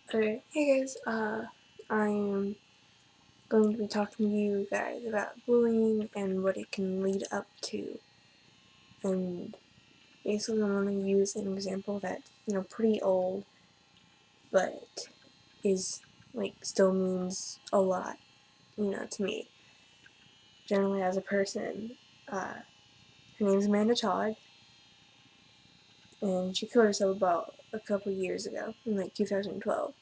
Okay, hey guys, I am going to be talking to you guys about bullying and what it can lead up to. And basically, I'm going to use an example that's, pretty old, but is, still means a lot, to me. Generally, as a person, her name's Amanda Todd, and she killed herself about a couple years ago, in 2012.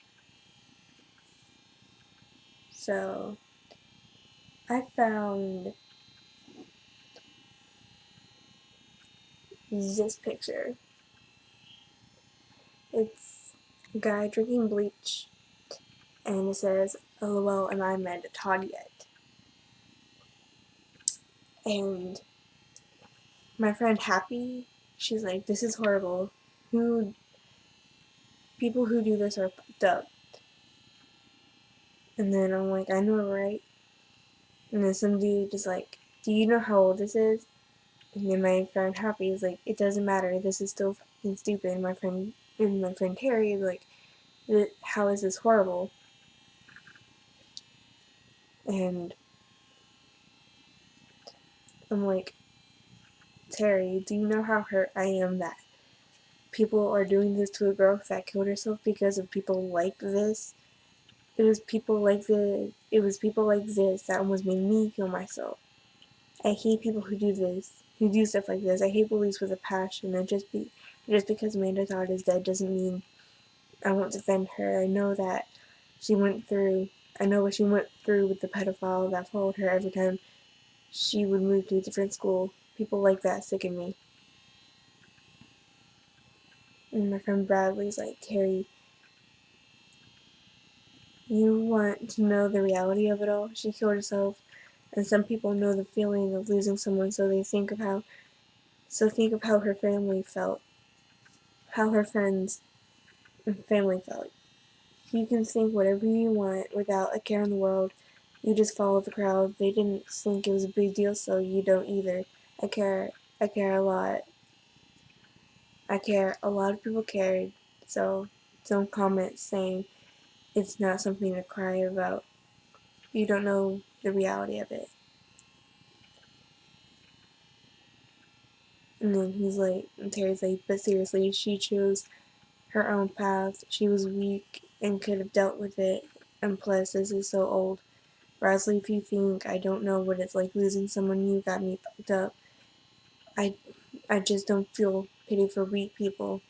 So, I found this picture. It's a guy drinking bleach, and it says, "LOL, am I Amanda Todd yet?" And my friend Happy, she's like, "This is horrible. Who People who do this are fucked up." And then I'm like, "I know, right?" And then some dude is like, "Do you know how old this is?" And then my friend Happy is like, "It doesn't matter. This is still fucking stupid." And my friend Terry is like, "How is this horrible?" And I'm like, "Terry, do you know how hurt I am that people are doing this to a girl that killed herself because of people like this? It was people like this that almost made me kill myself. I hate people who do this, who do stuff like this. I hate bullies with a passion. And just because Amanda Todd is dead doesn't mean I won't defend her. I know that she went through. I know what she went through with the pedophile that followed her every time she would move to a different school. People like that sicken me." And my friend Bradley's like, "Terry, you want to know the reality of it all? She killed herself, and some people know the feeling of losing someone, so think of how her family felt, how her friends and family felt. You can think whatever you want without a care in the world. You just follow the crowd. They didn't think it was a big deal, so you don't either. I care. I care a lot. I care. A lot of people cared, so don't comment saying it's not something to cry about. You don't know the reality of it." And then Terry's like, "But seriously, she chose her own path. She was weak and could have dealt with it. And plus, this is so old. Rasley, if you think I don't know what it's like losing someone, you got me fucked up. I, I just don't feel pity for weak people."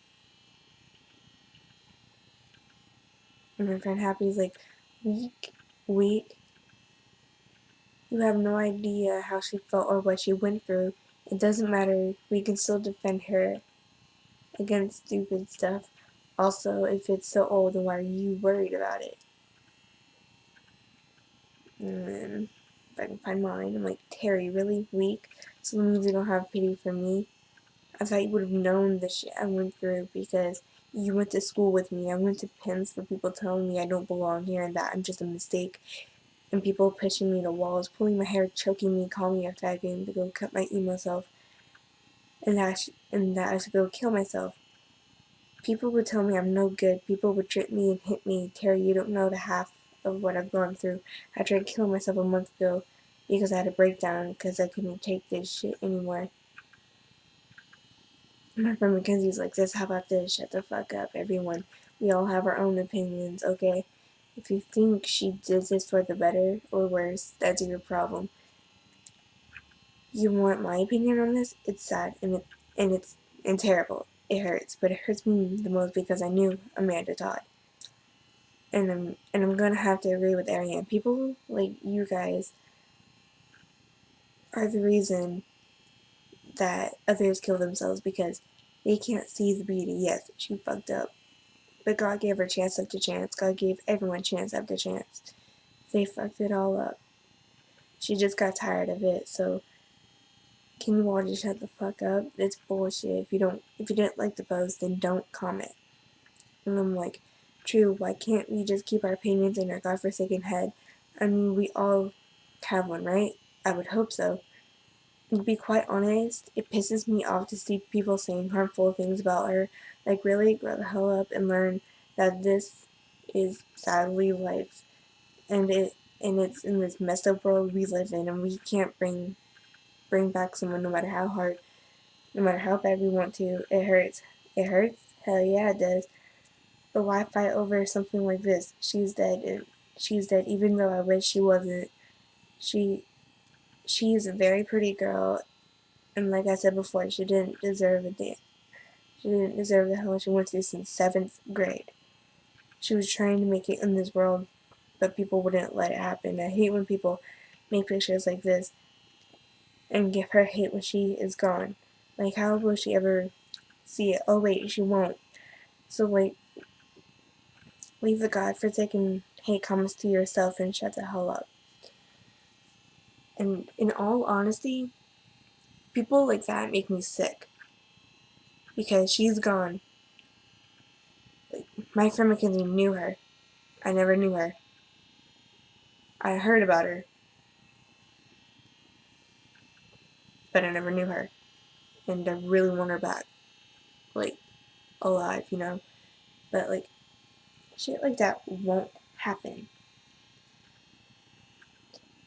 And my friend Happy's like, "Weak? Weak? You have no idea how she felt or what she went through. It doesn't matter. We can still defend her against stupid stuff. Also, if it's so old, then why are you worried about it?" And then if I can find mine, I'm like, "Terry, really weak? So that means you don't have pity for me? I thought you would have known the shit I went through because you went to school with me. I went to Penn for people telling me I don't belong here and that I'm just a mistake. And people pushing me to walls, pulling my hair, choking me, calling me a faggot to go cut my emo self. And that I should go kill myself. People would tell me I'm no good. People would trip me and hit me. Terry, you don't know the half of what I've gone through. I tried killing myself a month ago because I had a breakdown because I couldn't take this shit anymore." My friend Mackenzie's like, "This, how about this? Shut the fuck up, everyone. We all have our own opinions, okay? If you think she did this for the better or worse, that's your problem. You want my opinion on this? It's sad and terrible. It hurts, but it hurts me the most because I knew Amanda Todd. And I'm gonna have to agree with Ariane. People like you guys are the reason that others kill themselves because they can't see the beauty. Yes, she fucked up. But God gave her chance after chance. God gave everyone chance after chance. They fucked it all up. She just got tired of it, so can you all just shut the fuck up? It's bullshit. If you didn't like the post, then don't comment." And I'm like, "True, why can't we just keep our opinions in our godforsaken head? I mean, we all have one, right? I would hope so. And to be quite honest, it pisses me off to see people saying harmful things about her. Like, really, grow the hell up and learn that this is sadly life, and it's in this messed up world we live in, and we can't bring back someone no matter how hard, no matter how bad we want to. It hurts. It hurts. Hell yeah, it does. But why fight over something like this? She's dead, and she's dead. Even though I wish she wasn't. She she's a very pretty girl, and like I said before, she didn't deserve a damn. She didn't deserve the hell she went through since 7th grade. She was trying to make it in this world, but people wouldn't let it happen. I hate when people make pictures like this and give her hate when she is gone. Like, how will she ever see it? Oh wait, she won't. So like, leave the godforsaken hate comments to yourself and shut the hell up. And in all honesty, people like that make me sick. Because she's gone. Like, my friend Mackenzie knew her. I never knew her. I heard about her, but I never knew her. And I really want her back. Like, alive, you know? But like, shit like that won't happen.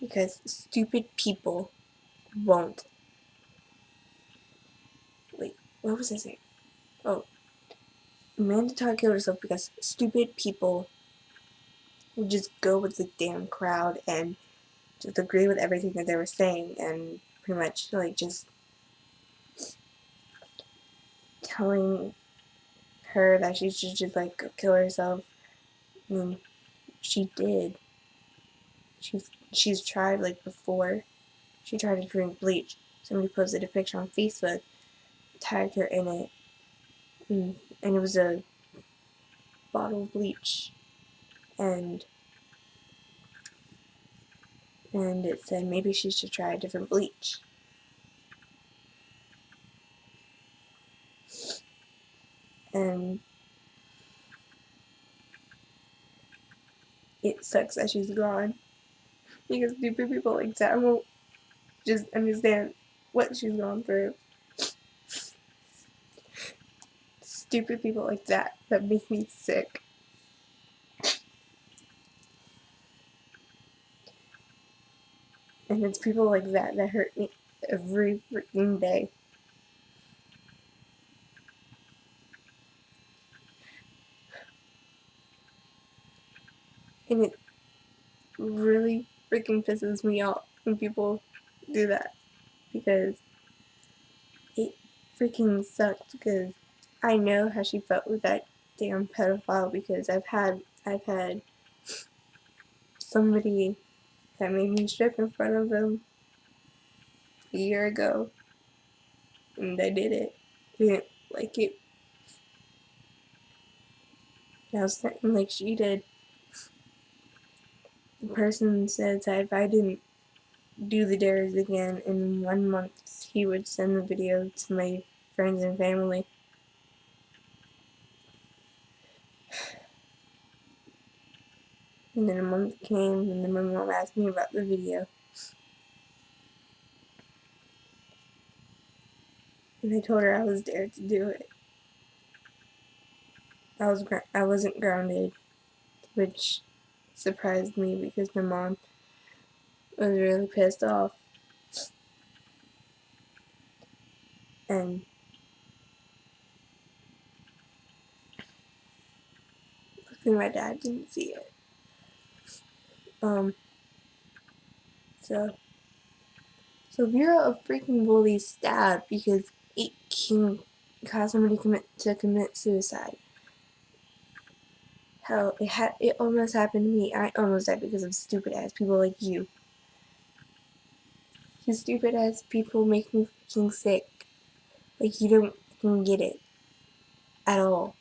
Because stupid people won't. Wait, what was I saying? Oh, Amanda Todd killed herself because stupid people would just go with the damn crowd and just agree with everything that they were saying and pretty much like just telling her that she should just like kill herself. I mean, she did. She's tried like before. She tried to drink bleach. Somebody posted a picture on Facebook, tagged her in it, and it was a bottle of bleach, and it said maybe she should try a different bleach. And it sucks that she's gone because stupid people like that won't just understand what she's gone through. Stupid people like that make me sick. And it's people like that hurt me every freaking day. And it really freaking pisses me off when people do that, because it freaking sucks, because I know how she felt with that damn pedophile, because I've had somebody that made me strip in front of them a year ago, and I did it. Didn't like it. I was thinking like she did. The person said that if I didn't do the dares again in 1 month, he would send the video to my friends and family. And then a month came, and then my mom asked me about the video. And I told her I was dared to do it. I wasn't grounded, which surprised me because my mom was really pissed off. And luckily my dad didn't see it. So Vera a freaking bully stabbed because it can cause somebody to commit suicide. Hell, it almost happened to me. I almost died because of stupid ass people like you. You stupid ass people make me freaking sick. Like, you don't fucking get it at all.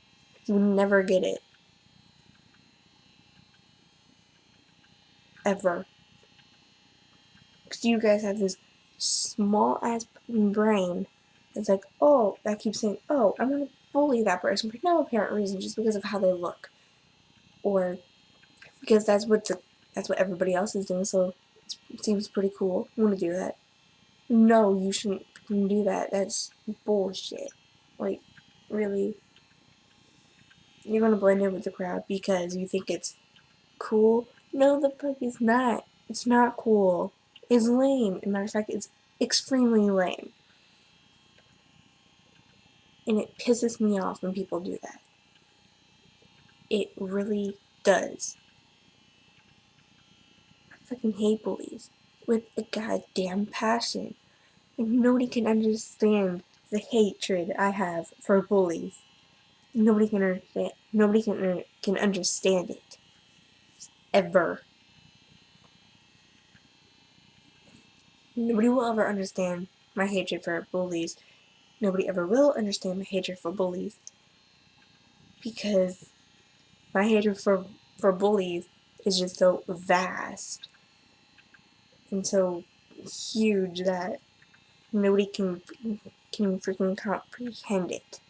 You would never get it. Ever. Because you guys have this small ass brain that's like, oh, that keeps saying, oh, I'm gonna bully that person for no apparent reason, just because of how they look. Or because that's what everybody else is doing, so it seems pretty cool. I'm gonna do that. No, you shouldn't do that. That's bullshit. Like, really. you're gonna blend in with the crowd because you think it's cool. No, the fuck is not. It's not cool. It's lame. As a matter of fact, it's extremely lame. And it pisses me off when people do that. It really does. I fucking hate bullies with a goddamn passion. And nobody can understand the hatred I have for bullies. Nobody can understand. Nobody can understand it. Ever. Nobody will ever understand my hatred for bullies. Nobody ever will understand my hatred for bullies. Because my hatred for bullies is just so vast and so huge that nobody can freaking comprehend it.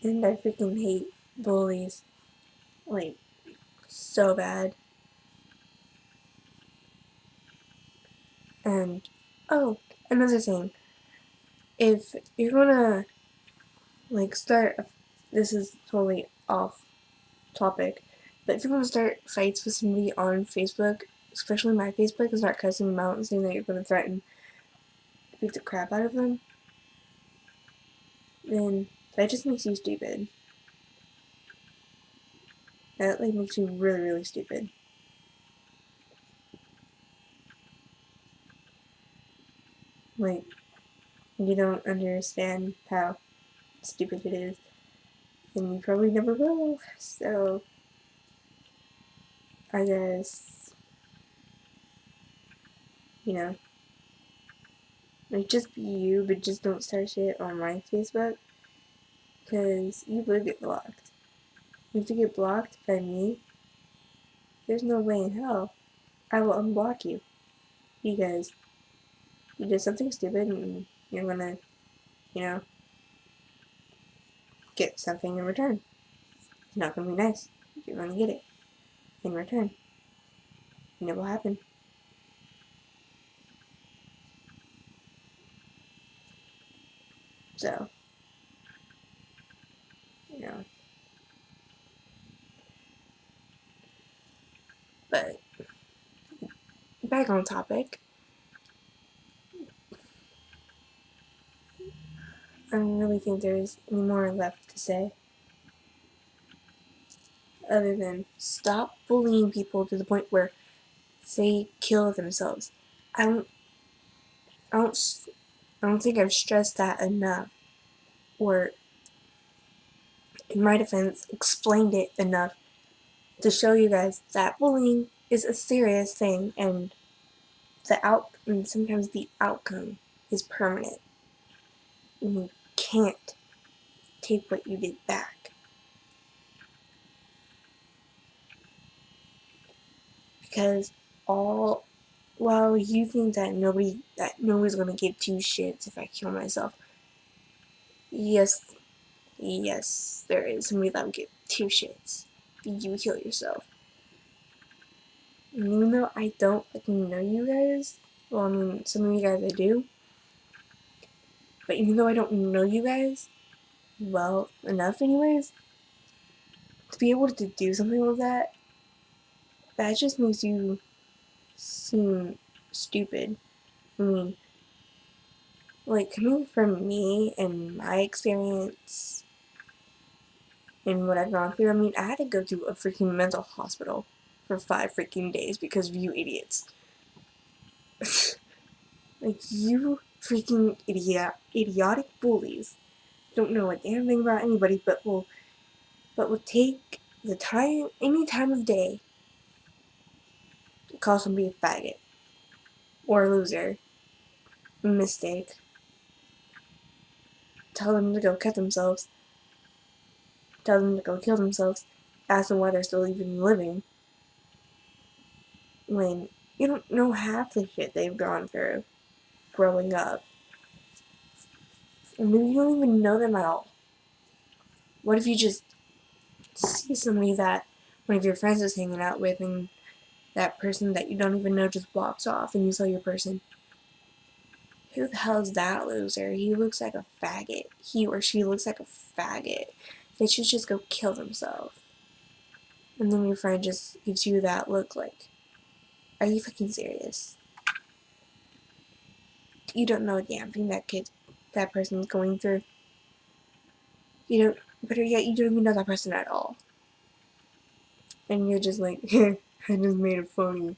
And I freaking hate bullies, like, so bad. And, oh, another thing. If you're gonna, like, this is totally off topic, but if you're gonna start fights with somebody on Facebook, especially my Facebook, and start cussing them out and saying that you're gonna threaten to beat the crap out of them, then that just makes you stupid. That, like, makes you really, really stupid. Like, you don't understand how stupid it is, and you probably never will. So, I guess, you know, like, just be you, but just don't start shit on my Facebook, because you will get blocked. If you get blocked by me, there's no way in hell I will unblock you, because you did something stupid and you're gonna, you know, get something in return. It's not gonna be nice. You're gonna get it in return. And it will happen. So, you know. But, back on topic. I don't really think there's any more left to say. Other than stop bullying people to the point where they kill themselves. I don't, I don't, I don't think I've stressed that enough. Or, in my defense, explained it enough to show you guys that bullying is a serious thing, and and sometimes the outcome is permanent. And you can't take what you did back. Because while you think that nobody's gonna give two shits if I kill myself, yes, there is somebody that will give two shits if you kill yourself. And even though I don't fucking know you guys, well, I mean, some of you guys I do, but even though I don't know you guys well enough anyways, to be able to do something like that just makes you seem stupid. I mean, like, coming from me and my experience and what I've gone through, I mean, I had to go to a freaking mental hospital for 5 freaking days because of you idiots. Like, you freaking idiotic bullies don't know a damn thing about anybody, but will take the time, any time of day, to call somebody a faggot or a loser, a mistake, tell them to go cut themselves, tell them to go kill themselves, ask them why they're still even living, when you don't know half the shit they've gone through growing up. And maybe you don't even know them at all. What if you just see somebody that one of your friends is hanging out with, and that person that you don't even know just walks off, and you saw your person who the hell is that loser? He looks like a faggot. He or she looks like a faggot. They should just go kill themselves. And then your friend just gives you that look like, are you fucking serious? You don't know a damn thing that person's going through. You don't, better yet, you don't even know that person at all. And you're just like, I just made it funny.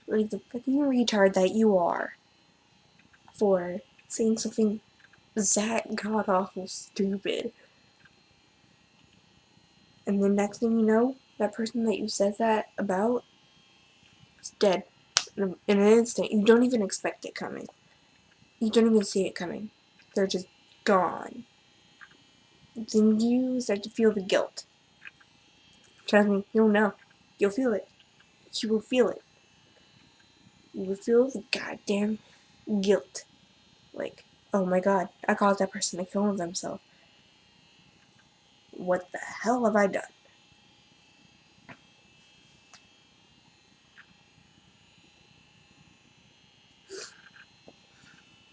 Like the fucking retard that you are for saying something that god awful stupid. And the next thing you know, that person that you said that about is dead in an instant. You don't even expect it coming. You don't even see it coming. They're just gone. Then you start to feel the guilt. Trust me, you'll know. You'll feel it. You will feel it. You will feel the goddamn guilt. Like, oh my god, I caused that person to kill themselves. What the hell have I done?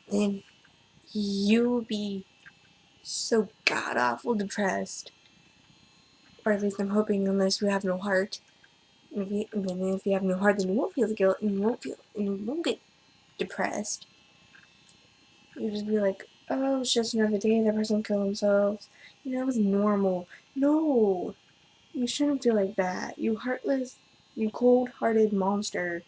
Then you will be so god awful depressed. Or at least I'm hoping, unless you have no heart. And if you have no heart, then you won't feel the guilt, and you won't get depressed. You just be like, oh, it's just another day. That person killed themselves. You know, it was normal. No, you shouldn't feel like that. You heartless, you cold-hearted monster.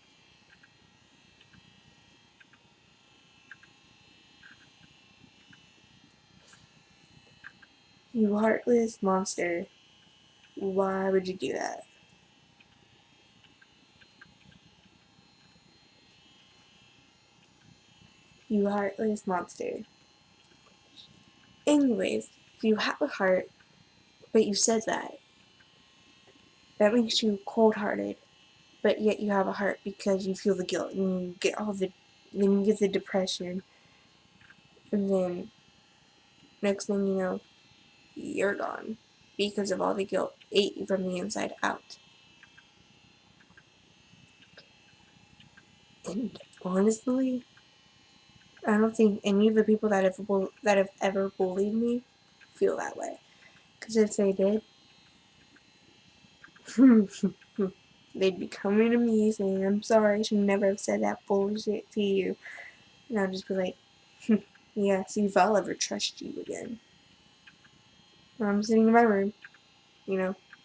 You heartless monster. Why would you do that? You heartless monster. Anyways, if you have a heart, but you said that makes you cold-hearted. But yet you have a heart because you feel the guilt and you get then you get the depression, and then next thing you know, you're gone because of all the guilt ate you from the inside out. And honestly, I don't think any of the people that have ever bullied me feel that way. Because if they did, they'd be coming to me saying, "I'm sorry, I should never have said that bullshit to you," and I'll just be like, "Yeah, see if I'll ever trust you again." Or I'm sitting in my room,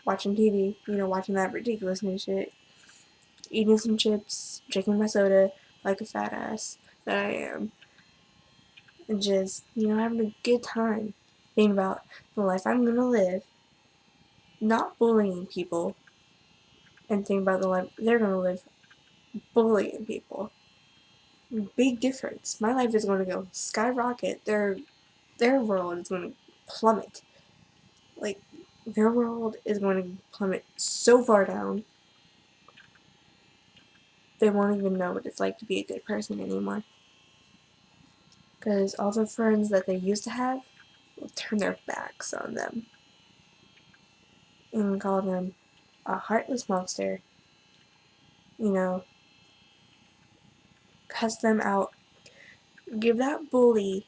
watching TV, watching that ridiculous new shit, eating some chips, drinking my soda like a fat ass that I am, and just, having a good time, thinking about the life I'm gonna live, not bullying people, and thinking about the life they're gonna live, bullying people. Big difference. My life is gonna go skyrocket. Their world is gonna plummet. Like, their world is going to plummet so far down they won't even know what it's like to be a good person anymore. Because all the friends that they used to have will turn their backs on them and call them a heartless monster. Cuss them out. Give that bully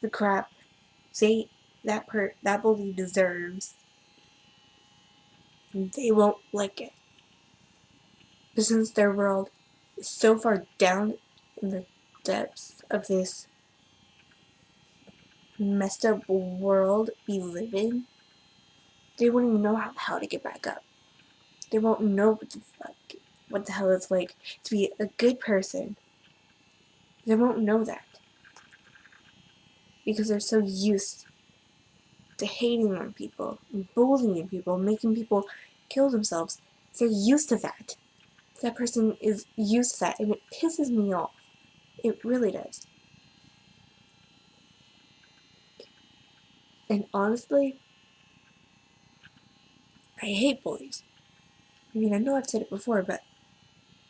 the crap that bully deserves. They won't like it. But since their world is so far down in the depths of this messed up world we live in, they won't even know how to get back up. They won't know what the hell it's like to be a good person. They won't know that because they're so used to hating on people, and bullying people, making people kill themselves. They're used to that. That person is used to that, and it pisses me off. It really does. And honestly, I hate bullies. I mean, I know I've said it before, but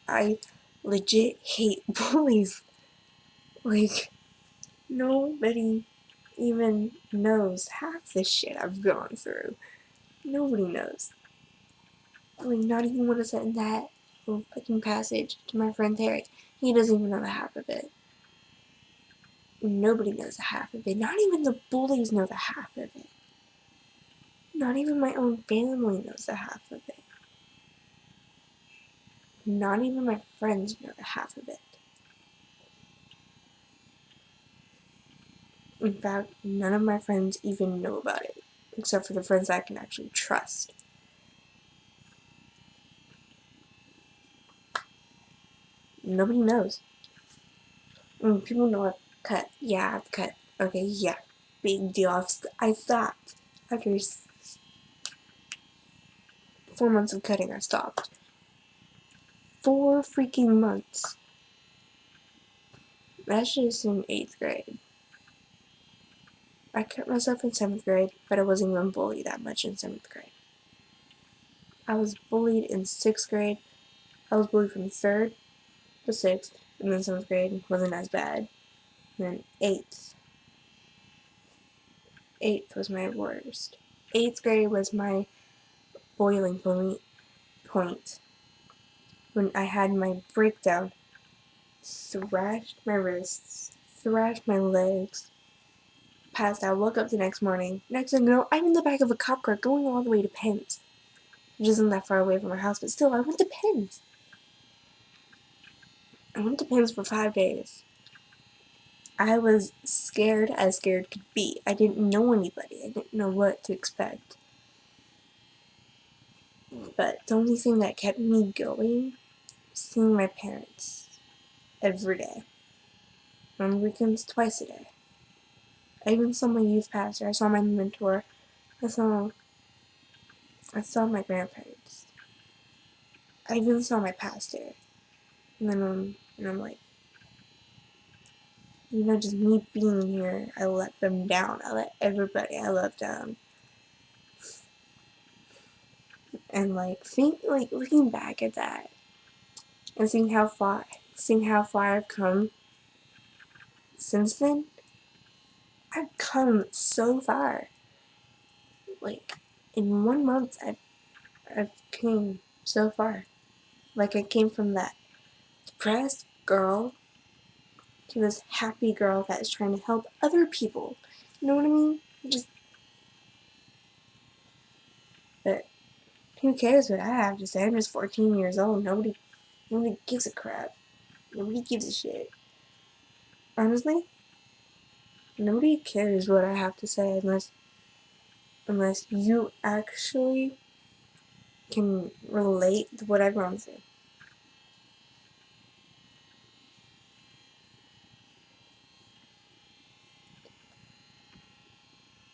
I legit hate bullies. Like, nobody even knows half the shit I've gone through. Nobody knows. Like, not even when I sent that little fucking passage to my friend Terry. He doesn't even know the half of it. Nobody knows the half of it. Not even the bullies know the half of it. Not even my own family knows the half of it. Not even my friends know the half of it. In fact, none of my friends even know about it, except for the friends I can actually trust. Nobody knows. People know I've cut. Yeah, I've cut. Okay, yeah. Big deal. I stopped. After 4 months of cutting, I stopped. 4 freaking months. That's just in 8th grade. I cut myself in 7th grade, but I wasn't even bullied that much in 7th grade. I was bullied in 6th grade. I was bullied from 3rd to 6th, and then 7th grade wasn't as bad. And then 8th was my worst. 8th grade was my boiling point when I had my breakdown, thrashed my wrists, thrashed my legs, passed out, woke up the next morning. Next thing you know, I'm in the back of a cop car going all the way to Penn's, which isn't that far away from our house, but still, I went to Penn's. I went to Penn's for 5 days. I was scared as scared could be. I didn't know anybody. I didn't know what to expect. But the only thing that kept me going was seeing my parents every day. On weekends, twice a day. I even saw my youth pastor. I saw my mentor. I saw my grandparents. I even saw my pastor. And then I'm like, just me being here, I let them down. I let everybody I love down. And looking back at that and seeing how far I've come since then, I've come so far. Like in 1 month, I've came so far. Like I came from that depressed girl to this happy girl that is trying to help other people. You know what I mean? But who cares what I have to say? I'm just 14 years old. Nobody gives a crap. Nobody gives a shit. Honestly, nobody cares what I have to say unless you actually can relate to what I've gone through.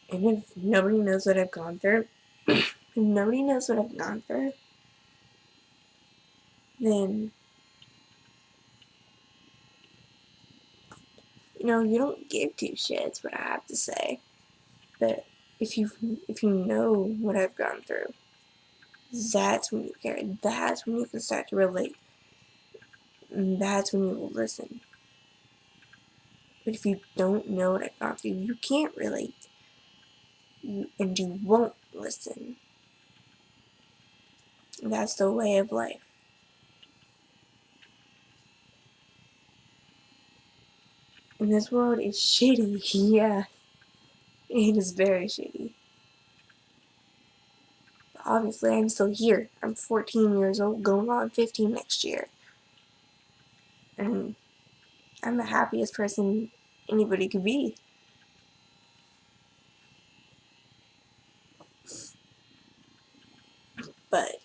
And if nobody knows what I've gone through, then you don't give two shits what I have to say. But if you know what I've gone through, that's when you care. That's when you can start to relate. And that's when you will listen. But if you don't know what I've gone through, you can't relate. And you won't listen. That's the way of life. And this world is shitty. Yeah, it is very shitty. But obviously, I'm still here. I'm 14 years old, going on 15 next year. And I'm the happiest person anybody could be. But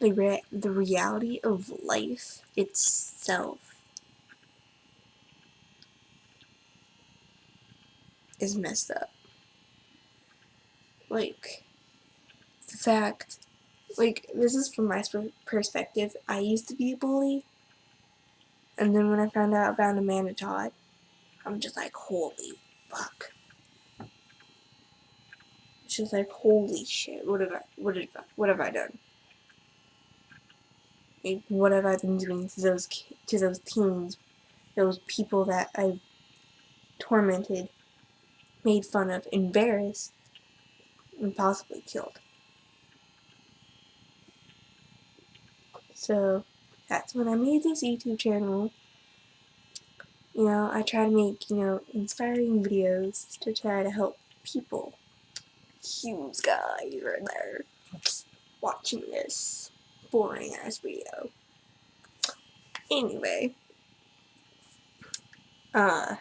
the reality of life itself is messed up. Like, the fact, this is from my perspective. I used to be a bully, and then when I found out about Amanda Todd, I'm just like, holy fuck. It's just like, holy shit, what have I done? Like, what have I been doing to those teens, those people that I've tormented, made fun of, embarrassed, and possibly killed? So that's when I made this YouTube channel. I try to make, inspiring videos to try to help people. You guys are there watching this boring ass video. Anyway, I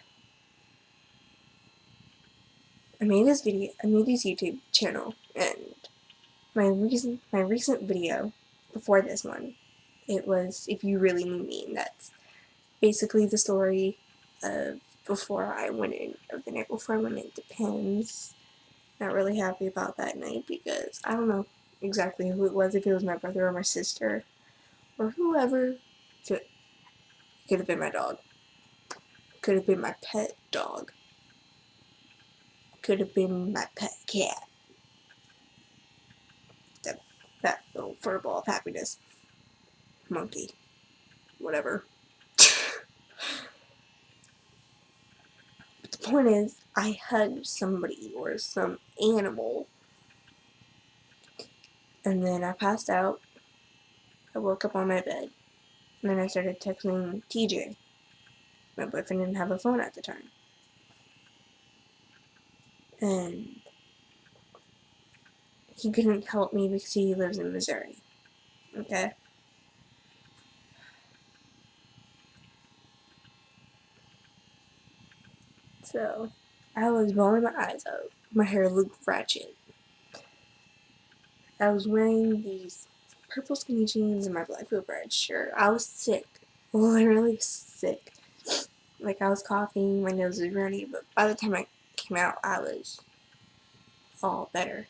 made this YouTube channel, and my recent video before this one, it was If You Really Knew Me, and that's basically the story of the night before I went into Penn's. Not really happy about that night because I don't know exactly who it was, if it was my brother or my sister or whoever. It could have been my dog. Could have been my pet dog. Could have been my pet cat. That little furball of happiness. Monkey. Whatever. But the point is, I hugged somebody or some animal, and then I passed out. I woke up on my bed, and then I started texting TJ. My boyfriend didn't have a phone at the time. And he couldn't help me because he lives in Missouri. Okay? So, I was bawling my eyes out. My hair looked ratchet. I was wearing these purple skinny jeans and my black red shirt. I was sick. Literally sick. Like, I was coughing, my nose was runny, but by the time I came out, I was all better.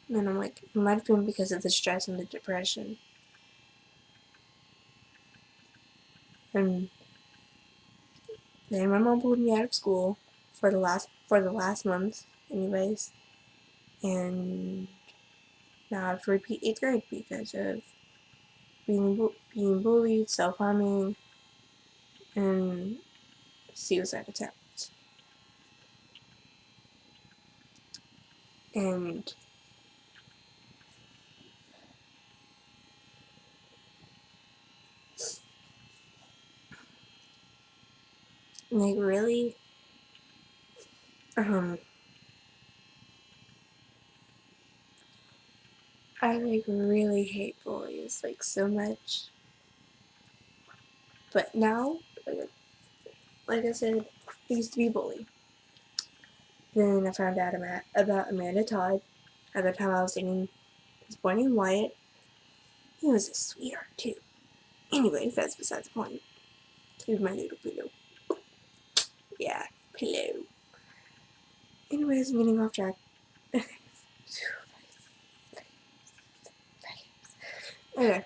And then I'm like, it might have been because of the stress and the depression. And then my mom pulled me out of school for the last month, anyways. And now I have to repeat 8th grade because of being bullied, self-harming, and suicide attempts. And like really, I like really hate bullies like so much. But now, like I said, I used to be bullied. Then I found out about Amanda Todd. At the time I was dating this boy named Wyatt. He was a sweetheart too. Anyways, that's besides the point. Here's my little pillow. Yeah, pillow. Anyways, I'm getting off track. Okay.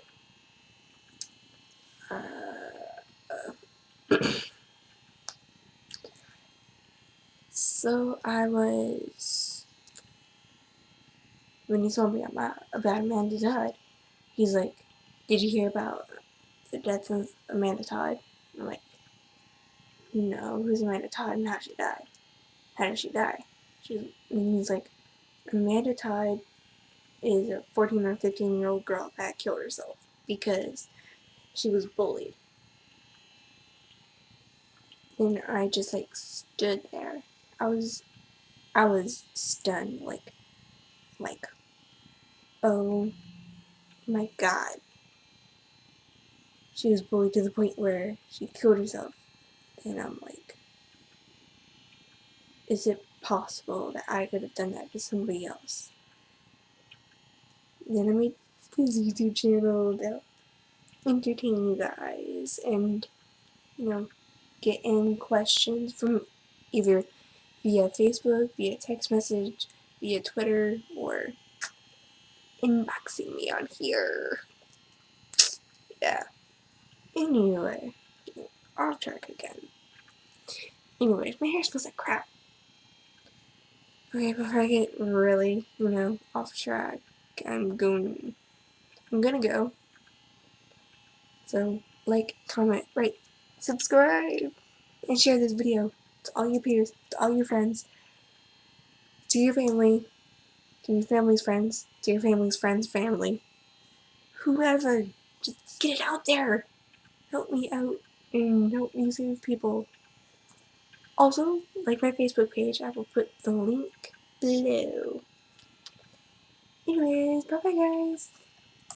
So I was, when he told me about Amanda Todd, he's like, "Did you hear about the death of Amanda Todd?" I'm like, "No, who's Amanda Todd and how she died? How did she die?" And he's like, "Amanda Todd is a 14 or 15-year-old girl that killed herself because she was bullied." And I just like stood there. I was stunned, like, oh my god. She was bullied to the point where she killed herself. And I'm like, is it possible that I could have done that to somebody else? Then I made this YouTube channel to entertain you guys and, get in questions from either via Facebook, via text message, via Twitter, or inboxing me on here. Yeah. Anyway, off track again. Anyways, my hair smells like crap. Okay, before I get really, off track, I'm gonna go. So, like, comment, rate, subscribe, and share this video to all your peers, to all your friends, to your family, to your family's friends, to your family's friends' family. Whoever, just get it out there. Help me out and don't use people. Also, like my Facebook page, I will put the link below. Anyways, bye bye guys.